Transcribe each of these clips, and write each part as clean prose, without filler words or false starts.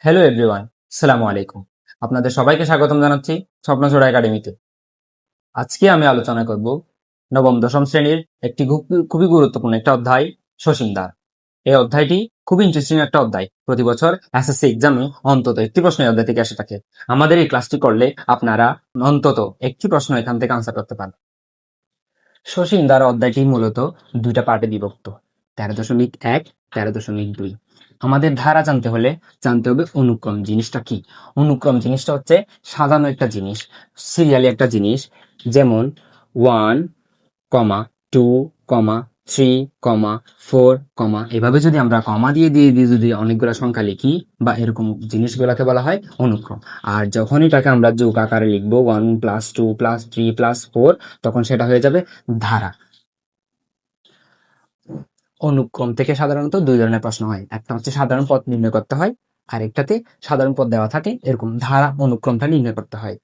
Hello everyone, আসসালামু আলাইকুম। আপনাদের সবাইকে স্বাগতম জানাচ্ছি স্বপ্নছোড়া একাডেমিতে। আজকে আমি আলোচনা করব নবম দশম শ্রেণীর একটি খুবই গুরুত্বপূর্ণ একটা অধ্যায়, সসীমদার। এই অধ্যায়টি খুবই ইন্টারেস্টিং একটা অধ্যায়। প্রতি বছর এসএসসি এক্সামে অন্তত একটি প্রশ্ন এই অধ্যায় থেকে এসে থাকে। আমাদের এই ক্লাসটি করলে আপনারা অন্তত একটি প্রশ্ন এখান থেকে আনসার করতে পারেন। সসীমদার অধ্যায়টি মূলত দুইটা পার্টে বিভক্ত, 13.1, 13.2। আমাদের ধারা জানতে হলে জানতে হবে অনুক্রম জিনিসটা কি। অনুক্রম জিনিসটা হচ্ছে সাজানো একটা জিনিস, সিরিয়ালি একটা জিনিস। যেমন 1, 2, 3, 4, এভাবে যদি আমরা কমা দিয়ে দিয়ে দিয়ে যদি অনেকগুলো সংখ্যা লিখি বা এরকম জিনিসগুলোকে বলা হয় অনুক্রম। আর যখন এটাকে আমরা যোগ আকারে লিখবো 1 + 2 + 3 + 4, তখন সেটা হয়ে যাবে ধারা। অনুক্রম থেকে সাধারণত দুই ধরনের প্রশ্ন হয়, একটা হচ্ছে সাধারণ পদ নির্ণয় করতে হয়, আরেকটাতে সাধারণ পদ দেওয়া থাকে, এরকম ধারা অনুক্রমটা নির্ণয় করতে হয়।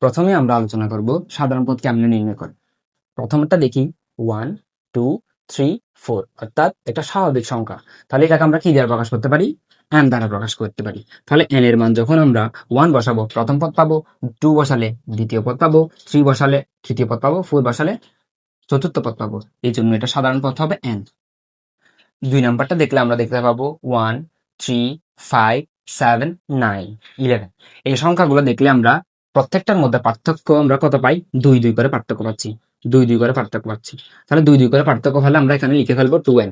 প্রথমে আমরা আলোচনা করব সাধারণ পদ কেমনে নির্ণয় করে। প্রথমটা দেখি 1, 2, 3, 4, অর্থাৎ একটা স্বাভাবিক সংখ্যা। তাহলে এটাকে আমরা কি দ্বারা প্রকাশ করতে পারি? n দ্বারা প্রকাশ করতে পারি। তাহলে n এর মান যখন আমরা 1 বসাবো প্রথম পদ পাবো, 2 বসালে দ্বিতীয় পদ পাবো, 3 বসালে তৃতীয় পদ পাবো, 4 বসালে চতুর্থ পদ পাবো। এই জন্য এটা সাধারণ পদ হবে n। 2 নাম্বারটা দেখলে আমরা দেখতে পাবো 1, 3, 5, 7, 9, 11। এই সংখ্যাগুলো দেখলে আমরা প্রত্যেকটার মধ্যে পার্থক্য আমরা কত পাই? 2 করে পার্থক্য পাচ্ছি। 2 করে পার্থক্য পাচ্ছি। তাহলে 2 করে পার্থক্য হলে আমরা এখানে লিখে ফেলবো 2n।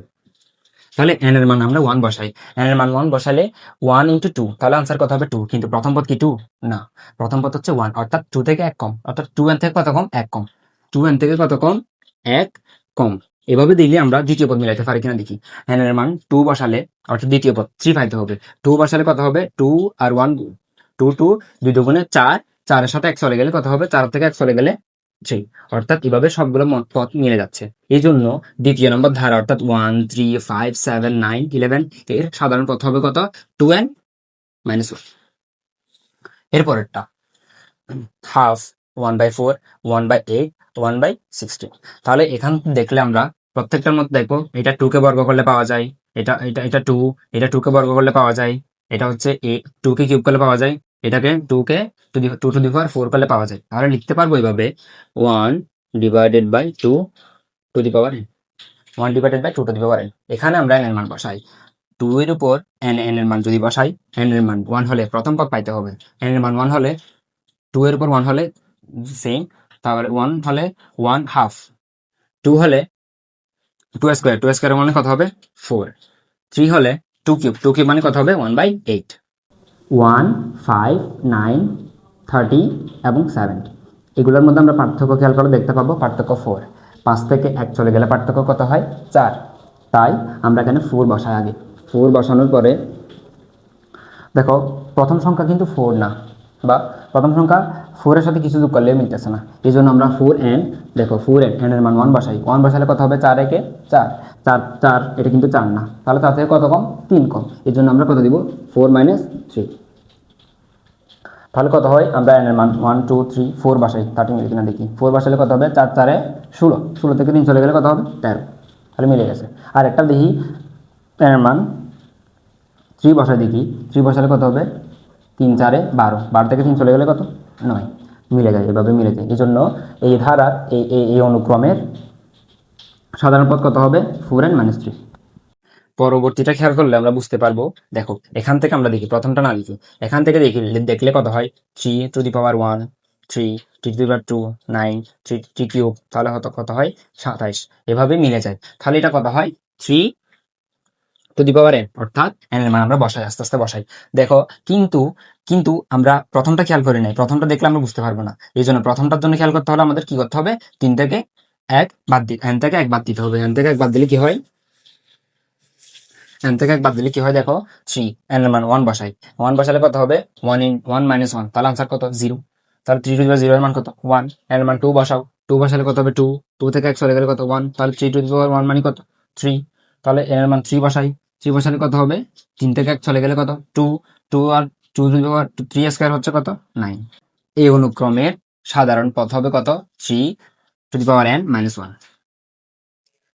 তাহলে n এর মান আমরা 1 বসাই। n এর মান 1 বসালে 1 × 2, তাহলে আনসার কত হবে 2। কিন্তু প্রথম পদ কি 2? না, প্রথম পদ হচ্ছে 1, অর্থাৎ 2 থেকে 1 কম, অর্থাৎ 2n থেকে কত কম? 1 কম। 2n থেকে কত কম? 1 কম। এভাবে দিলে আমরা দ্বিতীয় পদ মিলাইতে পারি কিনা দেখি। n এর মান 2 বসালে, অর্থাৎ দ্বিতীয় পদ 3 পাইতে হবে। 2 বসালে কত হবে? 2 আর 1, 2, 2, 2 দুগুণে 4, 4 এর সাথে 1 চলে গেলে কত হবে? 4 থেকে 1 চলে গেলে 3, অর্থাৎ এভাবে সবগুলো পদ মিলে যাচ্ছে। এই জন্য দ্বিতীয় নম্বর ধারা অর্থাৎ 1, 3, 5, 7, 9, 11 এর সাধারণ পদ হবে কত? 2n - 1। এরপরেরটা হাফ, 1/4, 1/8, 1/16। তাহলে এখান দেখলে আমরা প্রত্যেকটার মধ্যে দেখবো এটা 2 কে বর্গ করলে পাওয়া যায়, এটা এটা এটা 2, এটা 2 কে বর্গ করলে পাওয়া যায়, এটা হচ্ছে 2 কে কিউব করলে পাওয়া যায়, এটাকে 2 কে 2 টু দি পাওয়ার 4 করলে পাওয়া যায়। তাহলে লিখতে পারবো এইভাবে 1 / 2 two the power n, 1 / 2 two the power n। এখানে আমরা n এর মান বসাই। 2 এর উপর n এর মান যদি বসাই, n এর মান 1 হলে প্রথম পদ পাইতে হবে। n এর মান 1 হলে 2 এর উপর 1 হলে সেম, তারপরে 1 হলে 1 হাফ, 2 হলে 2 স্কয়ার, 2 স্কয়ার মানে কত হবে? 4, 3 হলে 2 কিউব, 2 কিউব মানে কত হবে? 1/8। 1, 5, 9, 30 এবং 70, এগুলোর মধ্যে আমরা পার্থক্য খেয়াল করে দেখতে পাবো পার্থক্য 4। 5 থেকে 1 চলে গেলে পার্থক্য কত হয়? 4। তাই আমরা এখানে 4 বসাই আগে। 4 বসানোর পরে দেখো প্রথম সংখ্যা কিন্তু 4 না, বা প্রথম সংখ্যা 4 এর সাথে কিছু যোগ করলে মিলতেছে না। এই জন্য আমরা 4n, দেখো 4n, n এর মান 1 বসাই। 1 বসালে কত হবে? 4 একে 4, 4 4, এটা কিন্তু 4 না, তাহলে তার থেকে কত কম? 3 কম। এই জন্য আমরা কত দিব? 4 - 3। তাহলে কত হয়? আমরা n এর মান 1, 2, 3, 4 বসাই, 13 মিলে কিনা দেখি। 4 বসালে কত হবে? 4 4 16, 16 থেকে 3 চলে গেলে কত হবে? 13। তাহলে মিলে গেছে। আর একটা দেখি n এর মান 3 বসাই দেখি। 3 বসালে কত হবে? 3 4 12, 12 থেকে 3 চলে গেলে কত? 9। মিলে যায়, এভাবে মিলে যায়। এই জন্য এই ধারার এই অনুক্রমের সাধারণ পদ কত হবে? 4n - 3। পরবর্তীটা খেয়াল করলে আমরা বুঝতে পারবো। দেখো এখান থেকে আমরা দেখি, প্রথমটা না লিখি, এখান থেকে দেখি, দেখলে কত হয়? 3 two the power 1, 3, 3 two the power 2, 9, 3 cube, তাহলে কত হয়? 27। এভাবে মিলে যায়। তাহলে এটা কত হয়? 3 টু দি পাওয়ার n, অর্থাৎ n এর মান আমরা বসাই, আস্তে আস্তে বসাই। দেখো কিন্তু কিন্তু আমরা প্রথমটা খেয়াল করি নাই। প্রথমটা দেখলে আমরা বুঝতে পারবো না। এই জন্য প্রথমটার জন্য খেয়াল করতে হলে আমাদের কি করতে হবে? 3 থেকে 1 বাদ দিতে, n থেকে 1 বাদ দিতে হবে। n থেকে 1 বাদ দিলে কি হয়? n থেকে 1 বাদ দিলে কি হয়? দেখো 3, n এর মান 1 বসাই। 1 বসালে কত হবে? 1 - 1, তাহলে আনসার কত? 0। তাহলে 3 টু দি পাওয়ার 0 এর মান কত? 1। n এর মান 2 বসাও। 2 বসালে কত হবে? 2। 2 থেকে 1 চলে গেলে কত? 1। তাহলে 3 টু দি পাওয়ার 1 মানে কত? 3। তাহলে n এর মান 3 বসাই। 3 বসালে কত হবে? 3 থেকে 1 চলে গেলে কত? 2। 2 আর 2 টু দি পাওয়ার 3 স্কয়ার হচ্ছে কত? 9। এই অনুক্রমের সাধারণ পদ হবে কত? 3 টু দি পাওয়ার n - 1।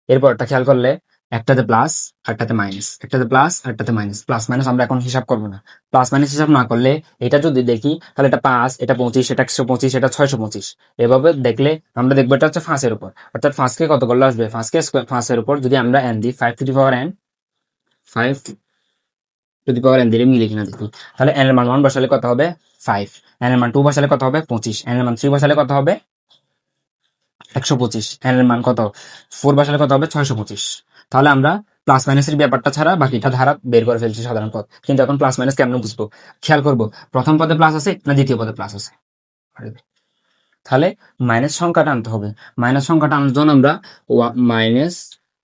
এরপরটা খেয়াল করলে একটাতে প্লাস, একটাতে মাইনাস, একটাতে প্লাস, একটাতে মাইনাস। প্লাস মাইনাস আমরা এখন হিসাব করবো না। প্লাস মাইনাস হিসাব না করলে এটা যদি দেখি তাহলে এটা 5, এটা 25, এটা 125, এটা 625। এভাবে দেখলে আমরা দেখবো এটা হচ্ছে 5 এর উপর, অর্থাৎ 5কে কত করলে আসবে, 5 এর উপর যদি আমরা n দিই, 5 two the power n, 5 two the power n দিলে মিলে কিনা দেখি। তাহলে n এর মান 1 বসালে কত হবে 5, n এর মান 2 বসালে কত হবে 25, n এর মান 3 বসালে কত হবে 125, n এর মান কত 4 বসালে কত হবে 625। তাহলে আমরা প্লাস মাইনাসের ব্যাপারটা ছাড়া বাকিটা ধারা বের করে ফেলছি সাধারণ পদ। কিন্তু এখন প্লাস মাইনাস কেমন বুঝবো, খেয়াল করবো প্রথম পদে প্লাস আছে না দ্বিতীয় পদে প্লাস আছে। তাহলে মাইনাস সংখ্যাটা আনতে হবে। মাইনাস সংখ্যাটা আনার জন্য আমরা মাইনাস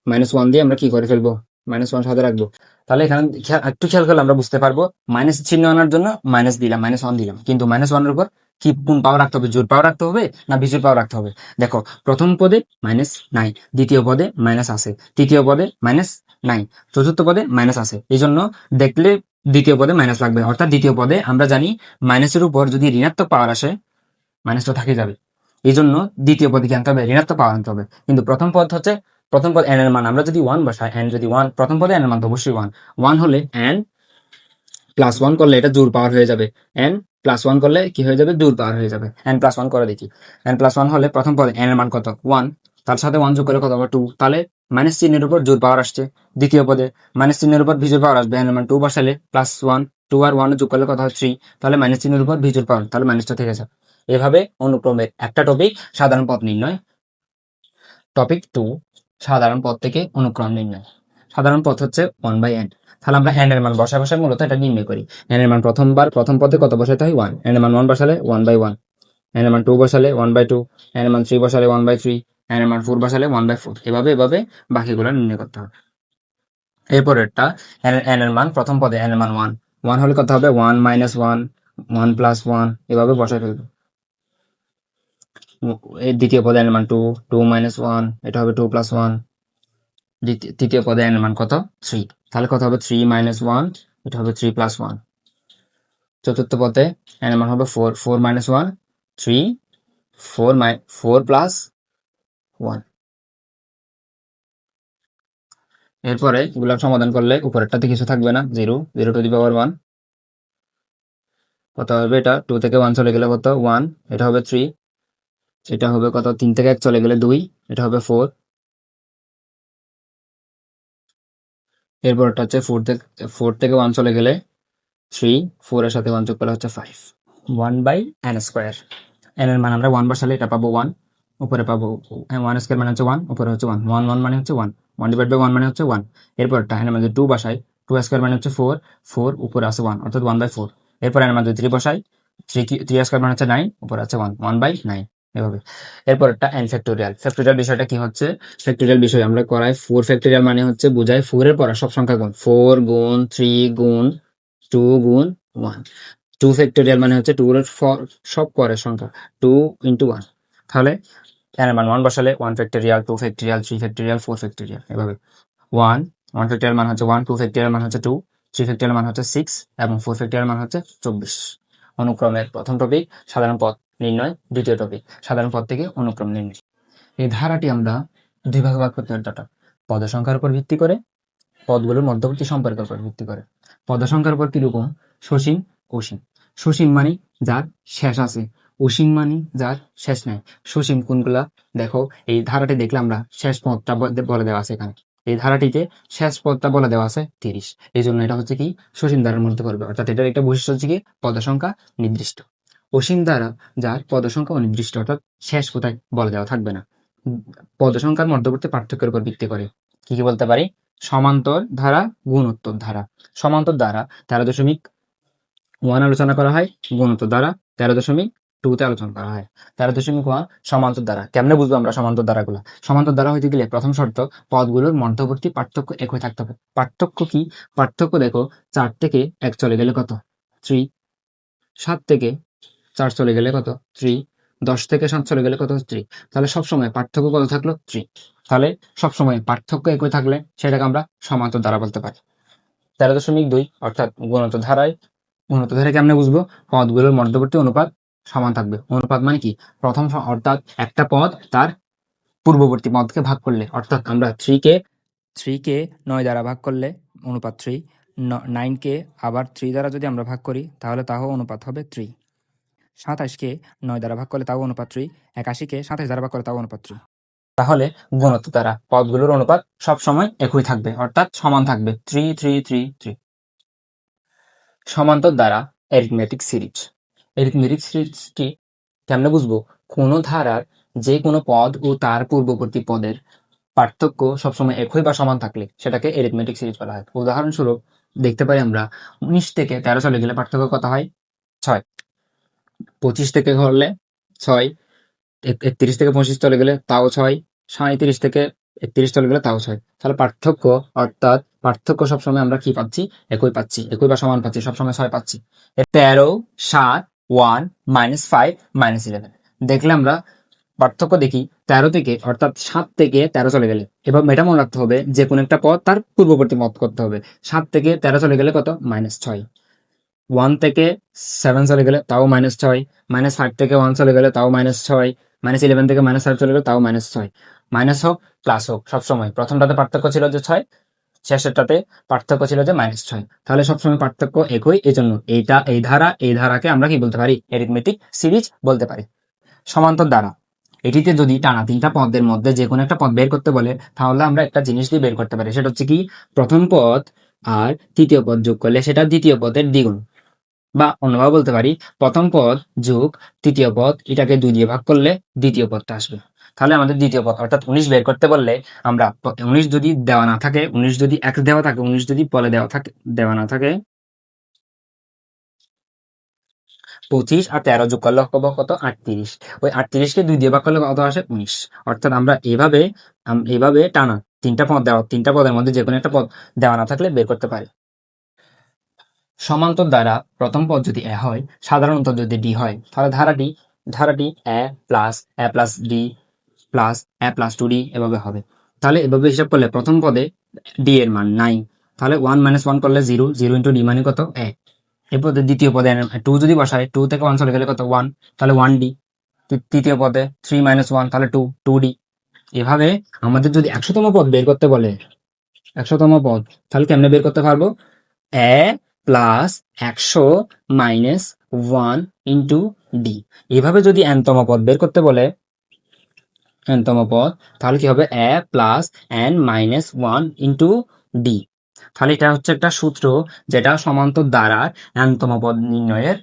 মাইনাস 1 দিয়ে আমরা কি করে ফেলবো, -1 সাথে রাখবো। তাহলে এখানে একটু খেয়াল করলে আমরা বুঝতে পারবো, মাইনাস চিহ্ন আনার জন্য মাইনাস দিলাম, -1 দিলাম, কিন্তু -1 এর উপর কি কোন পাওয়ার রাখতে হবে, জোড় পাওয়ার রাখতে হবে না বিজোড় পাওয়ার রাখতে হবে। দেখো প্রথম পদে মাইনাস নাই, দ্বিতীয় পদে মাইনাস আছে, তৃতীয় পদে মাইনাস নাই, চতুর্থ পদে মাইনাস আছে। এই জন্য দেখলে দ্বিতীয় পদে মাইনাস লাগবে, অর্থাৎ দ্বিতীয় পদে আমরা জানি মাইনাসের উপর যদি ঋণাত্মক পাওয়ার আসে মাইনাসটা থাকে যাবে। এই জন্য দ্বিতীয় পদে কি আনতে হবে, ঋণাত্মক পাওয়ার আনতে হবে। কিন্তু প্রথম পদ হচ্ছে, প্রথম পদ n এর মান আমরা যদি 1 বসাই, n যদি 1, প্রথম পদে n এর মান তো অবশ্যই 1 হলে n প্লাস 1 করলে এটা জোড় পাওয়ার হয়ে যাবে, n প্লাস 1 করলে কি হয়ে যাবে, জোড় পাওয়ার হয়ে যাবে। n প্লাস 1 করে দেখি, n প্লাস 1 হলে প্রথম পদে n এর মান কত 1, তার সাথে 1 যোগ করলে কত হবে 2, তাহলে মাইনাস চিহ্নের উপর জোড় পাওয়ার আসছে। দ্বিতীয় পদে মাইনাস চিহ্নের উপর বিজোড় পাওয়ার আসবে, n এর মান 2 বসালে প্লাস 1, 2 আর 1 যোগ করলে কত হয় 3, তাহলে মাইনাস চিহ্নের উপর বিজোড় পাওয়ার, তাহলে মাইনাসটা থেকে যাবে। এভাবে অনুক্রমে একটা টপিক সাধারণ পদ নির্ণয়। টপিক 2 সাধারণ পদ থেকে অনুক্রম নির্ণয়। সাধারণ পদ হচ্ছে 1/n। তাহলে আমরা n এর মান বসায় বসায় মূলত এটা নির্ণয় করি। n এর মান প্রথম পদে কত বসাইতে হয় 1, n এর মান 1 বসালে 1/1, n এর মান 2 বসালে 1/2, n এর মান 3 বসালে 1/3, n এর মান 4 বসালে 1/4। এভাবে বাকিগুলো নির্ণয় করতে হবে। এরপরেরটা n এর মান প্রথম পদে n এর মান 1 হলে কত হবে 1 - 1, 1 + 1, এভাবে বসায় ফেলবো। এই দ্বিতীয় পদে n এর মান 2, 2 - 1, এটা হবে 2 + 1। তৃতীয় পদে n এর মান কত 3, তাহলে কত হবে 3 - 1, এটা হবে 3 + 1। চতুর্থ পদে n এর মান হবে 4, 4 - 1, 3, 4 + 1। এরপরে এগুলো সমাধান করলে উপরেরটাতে কিছু থাকবে না, 0, 0 টু দি পাওয়ার 1, কত হবে এটা 2 থেকে 1 চলে গেলে কত 1, এটা হবে 3, এটা হবে কত 3 থেকে 1 চলে গেলে 2, এটা হবে 4। এরপরটা হচ্ছে 4 থেকে 1 চলে গেলে 3, 4 এর সাথে 1 যোগ করলে হচ্ছে 5, 1/n²। n এর মান আমরা 1 বসালে এটা পাবো 1, উপরে পাবো 1² মানে হচ্ছে 1, উপরে হচ্ছে 1, 1 1 মানে হচ্ছে 1, 1/1 মানে হচ্ছে 1। এরপরটা n এর মান 2 বসাই, 2² মানে হচ্ছে 4, 4 উপরে আছে 1, অর্থাৎ 1/4। এরপর n এর মান 3 বসাই, 3² মানে হচ্ছে 9, উপরে আছে 1, 1/9। এভাবে এরপরটা n ফ্যাক্টোরিয়াল। ফ্যাক্টোরিয়াল বিষয়টা কি হচ্ছে, ফ্যাক্টোরিয়াল বিষয় আমরা করাই 4 ফ্যাক্টোরিয়াল মানে হচ্ছে বোঝায় 4 এর পর সব সংখ্যা গুণ, 4 গুণ 3 গুণ 2 গুণ 1। 2 ফ্যাক্টোরিয়াল মানে হচ্ছে 2 এর সব পরের সংখ্যা, 2 × 1। তাহলে n এর মান 1 বসালে 1 ফ্যাক্টোরিয়াল, 2 ফ্যাক্টোরিয়াল, 3 ফ্যাক্টোরিয়াল, 4 ফ্যাক্টোরিয়াল। এভাবে 1 ফ্যাক্টোরিয়াল মান হচ্ছে 1, 2 ফ্যাক্টোরিয়াল মান হচ্ছে 2, 3 ফ্যাক্টোরিয়াল মান হচ্ছে 6 এবং 4 ফ্যাক্টোরিয়াল মান হচ্ছে 24। অনুক্রমের প্রথম টপিক সাধারণ পদ নির্ণয়, দ্বিতীয় টপিক সাধারণ পদ থেকে অনুক্রম নির্ণয়। এই ধারাটি আমরা দুই ভাগে ভাগ করতে পারি। পদ সংখ্যার উপর ভিত্তি করে, পদগুলোর মধ্যবর্তী সম্পর্কের উপর ভিত্তি করে। পদ সংখ্যার উপর কিরকম, সসীম অসীম। সসীম মানে যার শেষ আছে, অসীম মানে যার শেষ নাই। সসীম কোনগুলা, দেখো এই ধারাটি দেখলে আমরা শেষ পদটা বলে দেওয়া আছে এখানে। এই ধারাটিতে শেষ পদটা বলে দেওয়া আছে 30, এই জন্য এটা হচ্ছে কি সসীম ধারার মধ্যে পড়বে। অর্থাৎ এটার একটা বৈশিষ্ট্য হচ্ছে কি পদ সংখ্যা নির্দিষ্ট। অসীম দ্বারা যার পদ সংখ্যা অনির্দিষ্ট, অর্থাৎ শেষ কোথায় বলে দেওয়া থাকবে না। পদ সংখ্যার মধ্যবর্তী পার্থক্যের উপর ভিত্তি করে কি কি বলতে পারি, সমান্তর ধারা, গুণোত্তর ধারা। সমান্তর ধারা 13.1 আলোচনা করা হয়, গুণোত্তর ধারা 13.2 আলোচনা করা হয়। 13.1 সমান্তর ধারা। কেমনে বুঝবো আমরা সমান্তর ধারাগুলো? সমান্তর ধারা হইতে গেলে প্রথম শর্ত পদগুলোর মধ্যবর্তী পার্থক্য একই থাকতে হবে। পার্থক্য কি? পার্থক্য দেখো 4 থেকে 1 চলে গেলে কত 3, 7 থেকে 4 চলে গেলে কত 3, 10 থেকে 7 চলে গেলে কত 3। তাহলে সবসময় পার্থক্য কত থাকলো 3। তাহলে সবসময় পার্থক্য একই থাকলে সেটাকে আমরা সমান্তর ধারা বলতে পারি। 13.2 অর্থাৎ গুণোত্তর ধারায় কেমনে বুঝবো, পদগুলোর মধ্যবর্তী অনুপাত সমান থাকবে। অনুপাত মানে কি, প্রথম অর্থাৎ একটা পদ তার পূর্ববর্তী পদকে ভাগ করলে, অর্থাৎ আমরা 3 কে 3কে 9 দ্বারা ভাগ করলে অনুপাত 3, 9কে আবার 3 দ্বারা যদি আমরা ভাগ করি তাহলে তাও অনুপাত হবে 3, 27কে 9 দ্বারা ভাগ করলে তাও অনুপাত 3, 81কে 27 দ্বারা ভাগ করলে তাও অনুপাত 3। তাহলে গুণত্ব দ্বারা পদগুলোর অনুপাত সবসময় একই থাকবে, অর্থাৎ সমান থাকবে 3 3 3 3। সমান্তর দ্বারা অ্যারিথমেটিক সিরিজ। অ্যারিথমেটিক সিরিজটি কেমনে বুঝবো? কোনো ধারার যে কোনো পদ ও তার পূর্ববর্তী পদের পার্থক্য সবসময় একই বা সমান থাকলে সেটাকে অ্যারিথমেটিক সিরিজ বলা হয়। উদাহরণস্বরূপ দেখতে পাই আমরা 19 থেকে 13 চলে গেলে পার্থক্য কত হয়? 6। 25 থেকে করলে 6, 31 থেকে 25 চলে গেলে তাও 6, 37 থেকে 31 চলে গেলে তাও 6। তাহলে পার্থক্য, অর্থাৎ পার্থক্য সবসময় আমরা কি পাচ্ছি? একই পাচ্ছি, একই বা সমান পাচ্ছি, সবসময় 6 পাচ্ছি। 13, 7, 1, -5, -11 দেখলে আমরা পার্থক্য দেখি 13 থেকে, অর্থাৎ 7 থেকে 13 চলে গেলে। এবার এটা মনে রাখতে হবে যে কোনো একটা পদ তার পূর্ববর্তী পদ করতে হবে। 7 থেকে 13 চলে গেলে কত? -6। 1 থেকে 7 চলে গেলে তাও -6, -5 থেকে 1 চলে গেলে তাও -6, -11 থেকে -5 চলে গেলে তাও -6। মাইনাস হোক প্লাস হোক, সবসময় প্রথমটাতে পার্থক্য ছিল যে 6, শেষেরটাতে পার্থক্য ছিল যে -6। তাহলে সবসময় পার্থক্য একই, এই জন্য এইটা এই ধারাকে আমরা কি বলতে পারি? অ্যারিথমেটিক সিরিজ বলতে পারি। সমান্তর দ্বারা, এটিতে যদি টানা তিনটা পদের মধ্যে যে কোনো একটা পদ বের করতে বলে তাহলে আমরা একটা জিনিস দিয়ে বের করতে পারি, সেটা হচ্ছে কি? প্রথম পদ আর তৃতীয় পদ যোগ করলে সেটা দ্বিতীয় পদের দ্বিগুণ, বা অন্যভাবে বলতে পারি প্রথম পদ যোগ তৃতীয় পদ, এটাকে 2 দিয়ে ভাগ করলে দ্বিতীয় পদটা আসবে। তাহলে আমাদের দ্বিতীয় পদ অর্থাৎ 19 বের করতে বললে আমরা 19 যদি দেওয়া না থাকে, 19 যদি x দেওয়া থাকে, 19 যদি বলে দেওয়া না থাকে, 25 আর 13 যোগ করলে হবে কত? 38। ওই 38কে 2 দিয়ে ভাগ করলে কত আসে? 19। অর্থাৎ আমরা এভাবে টানা তিনটা পদের মধ্যে যে কোনো একটা পদ দেওয়া না থাকলে বের করতে পারি। সমান্তর দ্বারা প্রথম পদ যদি এ হয়, সাধারণত যদি ডি হয়, তাহলে ধারাটি এ plus D plus A plus 2d এভাবে হবে। তাহলে এভাবে হিসাব করলে প্রথম পদে ডি এর মান 9, তাহলে 1 - 1 করলে 0, 0 ইন্টু ডি মানে কত? এ। এরপর দ্বিতীয় পদে 2 যদি বসায়, 2 থেকে 1 চলে গেলে কত? 1, তাহলে 1d। তৃতীয় পদে 3 - 1, তাহলে 2, 2d। এভাবে আমাদের যদি 100তম পদ বের করতে বলে, 100তম পদ, তাহলে কেমনে বের করতে পারবো? এ প্লাস 100 মাইনাস 1 ইন্টু ডি। এভাবে যদি এনতম পদ বের করতে বলে, এনতম পদ, তাহলে কি হবে? A plus N minus 1 into D. তাহলে এটা হচ্ছে একটা সূত্র, যেটা সমান্তর দ্বারার এনতম পদ নির্ণয়ের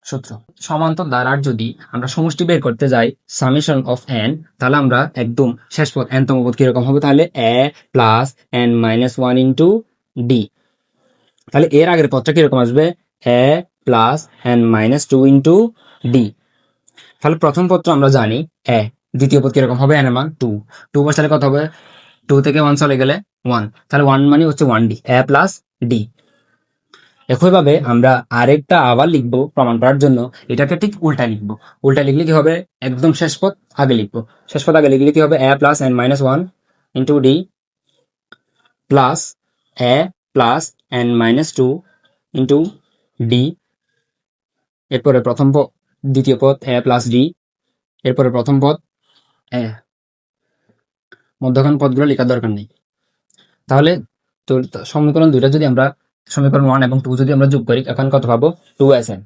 সূত্র। সমান্তর দ্বারার যদি আমরা সমষ্টি বের করতে যাই, সামেশন অফ এন, তাহলে আমরা একদম শেষ পদ এনতম পদ কিরকম হবে? তাহলে A plus N minus 1 into D. তাহলে এর আগের পদটা কিরকম আসবে? A plus N minus 2 into D. তাহলে প্রথম পদটা আমরা জানি এ, দ্বিতীয় পদ কিরকম হবে? এন এর মান 2, 2 বসালে কত হবে? 2 থেকে 1 চলে গেলে 1, তাহলে 1 মানে হচ্ছে 1d, এ প্লাস ডি। একইভাবে আমরা আরেকটা আবার লিখবো প্রমাণ করার জন্য, এটাকে ঠিক উল্টা লিখবো। উল্টা লিখলে কি হবে? একদম শেষ পদ আগে লিখবো। শেষ পদ আগে লিখলে কি হবে? A plus N minus 1 into D plus A plus N minus 2 into D. এরপরে দ্বিতীয় পদ এ প্লাস ডি, এরপরে প্রথম পদ এ। মধ্যখান পদগুলো লেখার দরকার নেই। তাহলে তো সমীকরণ দুইটা যদি আমরা, সমীকরণ 1 এবং 2 যদি আমরা যোগ করি, এখন কত পাবো? 2sn।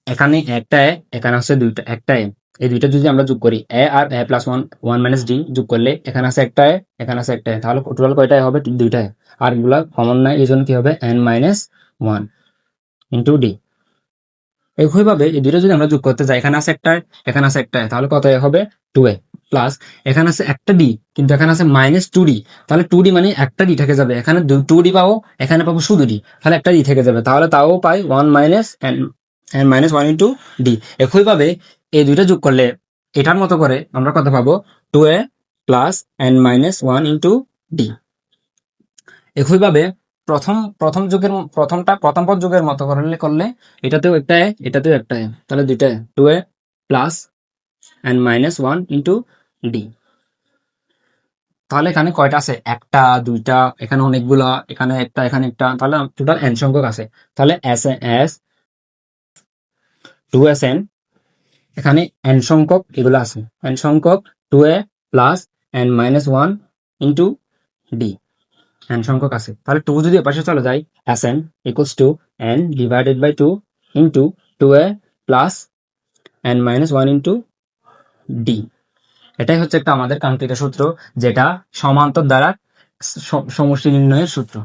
এখানে একটা এ, এখানে আছে দুইটা, একটা এ, এই দুইটা যদি আমরা যোগ করি, এ আর এ প্লাস 1 মাইনাস ডি যোগ করলে এখানে আছে একটা এ, এখানে আছে একটা এ, তাহলে টোটাল কয়টা হবে? দুইটা এ। আর এগুলা কমন নাই, এই জন্য কি হবে? N minus 1 into D. একইভাবে এই দুইটা যদি আমরা যোগ করতে যাই, এখানে আছে একটা এ, এখানে আছে একটা এ, তাহলে কত এ হবে? 2a প্লাস এখানে আছে একটা ডি, কিন্তু এখানে আছে -2d, তাহলে 2d মানে একটা ডি থেকে যাবে, এখানে 2d পাবো, এখানে পাবো শুধু ডি, তাহলে একটা ডি থেকে যাবে, তাহলে তাও পাই 1 minus N minus 1 into D. একইভাবে এই দুইটা যোগ করলে এটার মতো করে আমরা কত পাবো? 2a plus N minus 1 into D. একইভাবে প্রথম পদ যুগের মতো করলে এটাতেও একটা এ, এটাতেও একটা এ, তাহলে দুইটা 2a plus N minus 1 into D. তাহলে এখানে কয়টা আছে? একটা, দুইটা, এখানে অনেকগুলা, এখানে একটা, এখানে একটা, তাহলে টোটাল এন সংখ্যক আছে। তাহলে এস 2sn, এখানে এন সংখ্যক এগুলো আছে, এন সংখ্যক 2a plus N minus 1 into D, n সংখ্যক আছে, তাহলে 2 যদি এপাশে চলে যায়, Sn equals to n divided by 2 into 2a plus n minus 1 into D. এটাই হচ্ছে একটা আমাদের কাঙ্ক্ষিত সূত্র, যেটা সমান্তর দ্বারা সমষ্টি নির্ণয়ের সূত্র।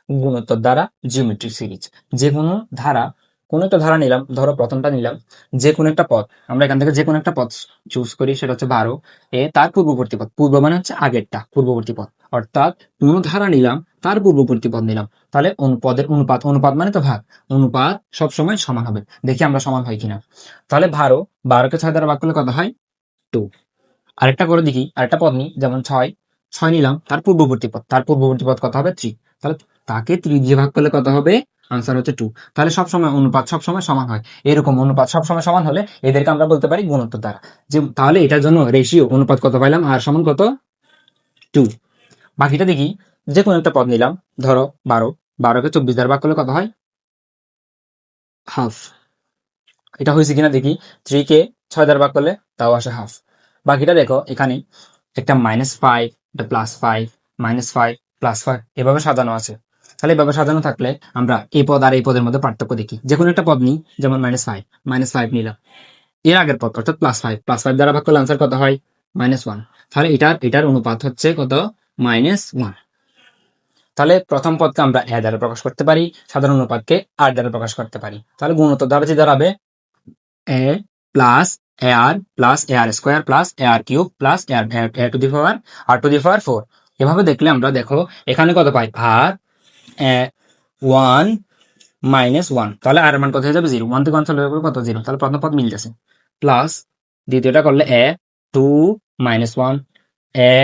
গুণোত্তর দ্বারা জিওমেট্রিক সিরিজ, যে কোনো ধারা, কোনো একটা ধারা নিলাম, ধরো প্রথমটা নিলাম, যে কোনো একটা পথ, আমরা এখান থেকে যে কোনো একটা পথ চুজ করি, সেটা হচ্ছে 12 এ, তার পূর্ববর্তী পথ, পূর্ব মানে হচ্ছে আগেরটা, পূর্ববর্তী পথ, অর্থাৎ কোনো ধারা নিলাম, তার পূর্ববর্তী পথ নিলাম, তাহলে পদের অনুপাত, অনুপাত মানে তো ভাগ, অনুপাত সবসময় সমান হবে। দেখি আমরা সমান হয় কিনা। তাহলে 12কে 6 দ্বারা ভাগ করলে কত হয়? 2। আরেকটা করে দেখি, আরেকটা পদ নিই, যেমন 6 নিলাম, তার পূর্ববর্তী পদ, তার পূর্ববর্তী পদ কত হবে? 3। তাহলে তাকে 3 দিয়ে ভাগ করলে কত হবে? আনসার হচ্ছে 2। তাহলে সবসময় অনুপাত সবসময় সমান হয়। এরকম অনুপাত সবসময় সমান হলে এদেরকে আমরা বলতে পারি গুণোত্তর দ্বারা। যে তাহলে এটার জন্য রেশিও অনুপাত কত পাইলাম? আর সমান কত? 2। বাকিটা দেখি, যে কোনো একটা পদ নিলাম, ধরো 12কে 24 দ্বারা ভাগ করলে কত হয়? হাফ। এটা হয়েছে কিনা দেখি, 3কে 6 দ্বারা ভাগ করলে তাও আসে হাফ। বাকিটা দেখো, এখানে একটা -5, একটা +5, -5, +5 এভাবে সাজানো আছে। তাহলে এভাবে সাজানো থাকলে আমরা এই পদ আর এই পদের মধ্যে পার্থক্য দেখি। যে কোনো একটা পদ নিই, যেমন -5 নিলাম, এর আগের পদ অর্থাৎ +5 দ্বারা ভাগ করলে আনসার কত হয়? -1। তাহলে এটার অনুপাত হচ্ছে কত? -1। তাহলে প্রথম পদকে আমরা এ দ্বারা প্রকাশ করতে পারি, সাধারণ অনুপাতকে আর দ্বারা প্রকাশ করতে পারি। তাহলে গুণোত্তর দ্বারা যে দাঁড়াবে A plus A R plus A R square plus A R cube plus A to the power R to the power 4। এভাবে দেখলে আমরা দেখো এখানে কত পাই? আর 1 -1, তাহলে আর এর মান কত হয়ে যাবে? 0। 1 থেকে 1 চলে যাবে কত? 0। তাহলে প্রথম পদ মিলতেছে। প্লাস দ্বিতীয়টা করলে এ 2 -1 এ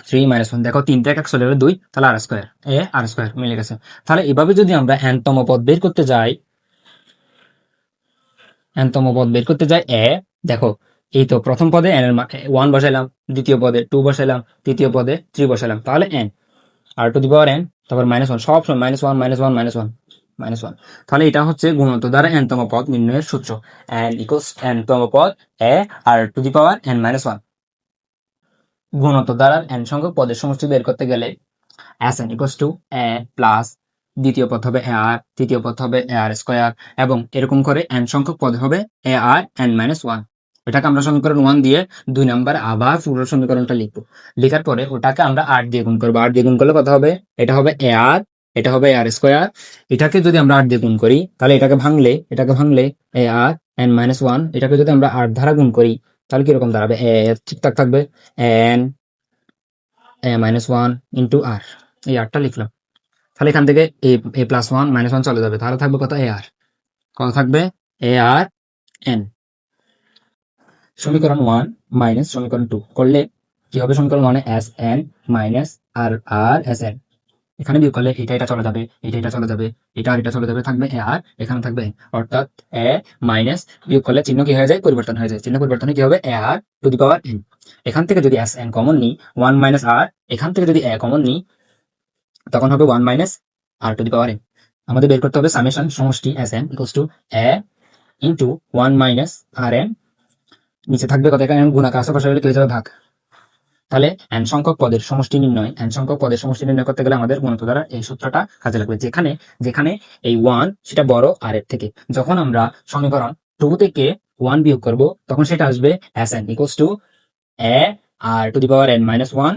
3 -1, দেখো 3 থেকে 1 চলে যাবে 2, তাহলে আর স্কোয়ার, এ আর স্কোয়ার মিলে গেছে। তাহলে এভাবে যদি আমরা তম পদ বের করতে যাই, তম পদ বের করতে যাই দেখো এই তো প্রথম পদে n এর 1 বসাইলাম, দ্বিতীয় পদে 2 বসাইলাম, তৃতীয় পদে 3 বসাইলাম, তাহলে n আর টু দি পাওয়ার n, তারপর -1, সব সময় -1 -1 -1 -1। তাহলে এটা হচ্ছে গুণোত্তর দ্বারা তম পদ নির্ণয়ের সূত্র। n ইকুয়ালস তম পদ এ R to the power n-1। গুণোত্তর দ্বারা n সংখ্যক পদের সমষ্টি বের করতে গেলে Sn equals to A plus দ্বিতীয় পদ হবে এ আর, তৃতীয় পদ হবে এ আর স্কোয়ার, এবং এরকম করে n সংখ্যক পদ হবে এ আর n-1। এটাকে আমরা সমীকরণ 1 দিয়ে 2 নাম্বার আবার পুরো সমীকরণটা লিখবো। লেখার পরে ওটাকে আমরা 8 দিয়ে গুণ করবো। 8 দিয়ে গুণ করলে কত হবে? এটা হবে এ আর, এটা হবে এ আর স্কোয়ার। এটাকে যদি আমরা 8 দিয়ে গুণ করি, তাহলে এটাকে ভাঙলে এ আর n-1, এটাকে যদি আমরা 8 দ্বারা গুণ করি, তাহলে কিরকম দাঁড়াবে? এ ঠিকঠাক থাকবে, n -1 ইন্টু আর, এই আরটা লিখলাম। তাহলে এখান থেকে a+1 -1 চলে যাবে, তাহলে থাকবে কত? এ আর, কত থাকবে? এ আর এন। সমীকরণ 1 মাইনাস সমীকরণ 2 করলে কি হবে? সমীকরণ 1 এ S N minus R R S N, এখানে বিয়োগ করলে এটা চলে যাবে, এটা চলে যাবে, এটা আর এটা চলে যাবে, থাকবে এ আর, এখানে থাকবে n। অর্থাৎ এ মাইনাস বিয়োগ করলে চিহ্ন কি হয়ে যায়? পরিবর্তন হয়ে যায়। চিহ্ন পরিবর্তনে কি হবে? এ R to the power n। এখান থেকে যদি এস এন কমন নিই, 1 মাইনাস আর, এখান থেকে যদি এ কমন নিই, তখন হবে 1 minus R to the power n। আমাদের বের করতে হবে সামেশন সমষ্টি S N equals to A into 1 minus R N, নিচে থাকবে কত? এখানে গুণাকার আশেপাশে হলে কি হয়ে যাবে? ভাগ। তাহলে n সংখ্যক পদের সমষ্টি নির্ণয় করতে গেলে আমাদের গুণিত দ্বারা এই সূত্রটা কাজে লাগবে। যেখানে যেখানে এই 1 সেটা বড় আর এর থেকে। যখন আমরা সমীকরণ 2 থেকে 1 বিয়োগ করব, তখন সেটা আসবে Sn equals to A R to the power n-1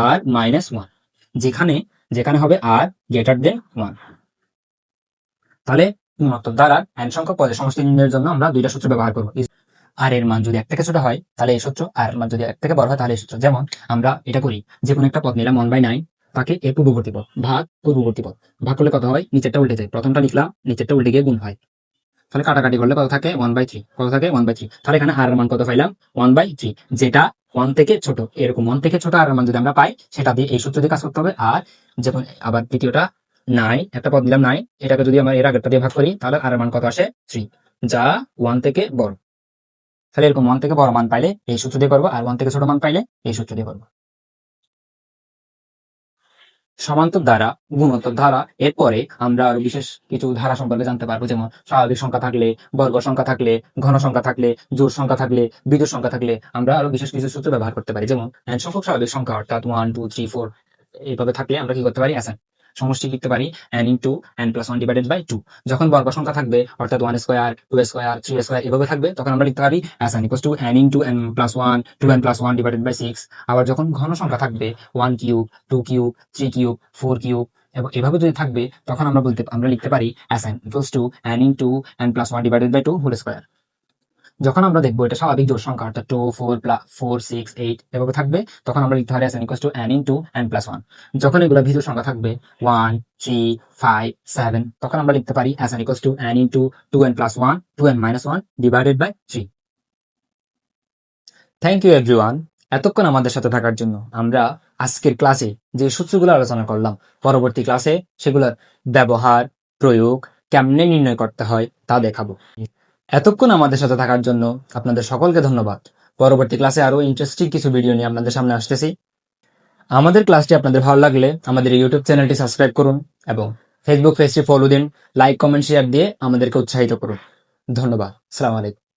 R -1, যেখানে যেখানে হবে আর গ্রেটার দেন 1। তাহলে গুণোত্তর দ্বারা n সংখ্যক পদের সমষ্টি নির্ণয়ের জন্য আমরা দুইটা সূত্র ব্যবহার করব। আর এর মান যদি 1 থেকে ছোট হয় তাহলে এই সূত্র, আর এর মান যদি 1 থেকে বড় হয় তাহলে এই সূত্র। যেমন আমরা এটা করি, যে কোনো একটা পদ নিলাম 1/9, তাকে এ পূর্ববর্তী পদ ভাগ পূর্ববর্তী পদ, ভাগ করলে কত হয়? নিচেরটা উল্টে যায়, প্রথমটা লিখলাম, নিচেরটা উল্টে গিয়ে গুণ হয়। তাহলে কাটাকাটি করলে কত থাকে? 1/3। কত থাকে? 1/3। তাহলে এখানে আর এর মান কত পাইলাম? 1/3, যেটা 1 থেকে ছোট। এরকম 1 থেকে ছোট আর এর মান যদি আমরা পাই, সেটা দিয়ে এই সূত্র দিয়ে কাজ করতে হবে। আর যখন আবার দ্বিতীয়টা 9, একটা পদ নিলাম 9, এটাকে যদি আমরা এর আগেরটা দিয়ে ভাগ করি, তাহলে আর এর মান কত আসে? 3, যা 1 থেকে বড়। তাহলে এরকম 1 থেকে বড় মান পাইলে এই সূত্র দিয়ে করবো, আর 1 থেকে ছোট মান পাইলে এই সূত্র দিয়ে করবো। সমান্তর ধারা, গুণোত্তর ধারা, এরপরে আমরা আরো বিশেষ কিছু ধারা সম্পর্কে জানতে পারবো, যেমন স্বাভাবিক সংখ্যা থাকলে, বর্গ সংখ্যা থাকলে, ঘন সংখ্যা থাকলে, জোড় সংখ্যা থাকলে, বিজোড় সংখ্যা থাকলে আমরা আরো বিশেষ কিছু সূত্র ব্যবহার করতে পারি। যেমন সংখ্যক স্বাভাবিক সংখ্যা অর্থাৎ 1 2 3 4 এইভাবে থাকলে আমরা কি করতে পারি, Sn সমষ্টি লিখতে পারি n into n plus 1 divided by 2। যখন বর্গ সংখ্যা থাকবে অর্থাৎ 1 স্কয়ার 2 স্কয়ার 3 স্কয়ার এভাবে থাকবে, তখন আমরা লিখতে পারি Sn equals to n into n plus 1 2n plus 1 divided by 6। আবার যখন ঘন সংখ্যা থাকবে 1 কিউব 2 কিউব 3 কিউব 4 কিউব এবং এভাবে যদি থাকবে, তখন আমরা লিখতে পারি Sn equals to n into n plus 1 divided by 2 whole square. যখন আমরা দেখবো এটা স্বাভাবিক জোড় সংখ্যা অর্থাৎ 2 4 4 6 8 এভাবে থাকবে, তখন আমরা লিখতে পারি Sn equals to n into n plus 1। যখন এগুলো বিজোড় সংখ্যা থাকবে 1 3 5 7, তখন আমরা লিখতে পারি Sn equals to n into 2n plus 1 2n minus 1 divided by 3। Thank you everyone, এতক্ষণ আমাদের সাথে থাকার জন্য। আমরা আজকের ক্লাসে যে সূত্রগুলো আলোচনা করলাম, পরবর্তী ক্লাসে সেগুলোর ব্যবহার প্রয়োগ কেমনে নির্ণয় করতে হয় তা দেখাবো। এতক্ষণ আমাদের সাথে থাকার জন্য আপনাদের সকলকে ধন্যবাদ। পরবর্তী ক্লাসে আরো ইন্টারেস্টিং কিছু ভিডিও নিয়ে আপনাদের সামনে আসতেছি। আমাদের ক্লাসটি আপনাদের ভালো লাগলে আমাদের ইউটিউব চ্যানেলটি সাবস্ক্রাইব করুন এবং ফেসবুক পেজটি ফলো দিন, লাইক কমেন্ট শেয়ার দিয়ে আমাদেরকে উৎসাহিত করুন। ধন্যবাদ। আসসালামু আলাইকুম।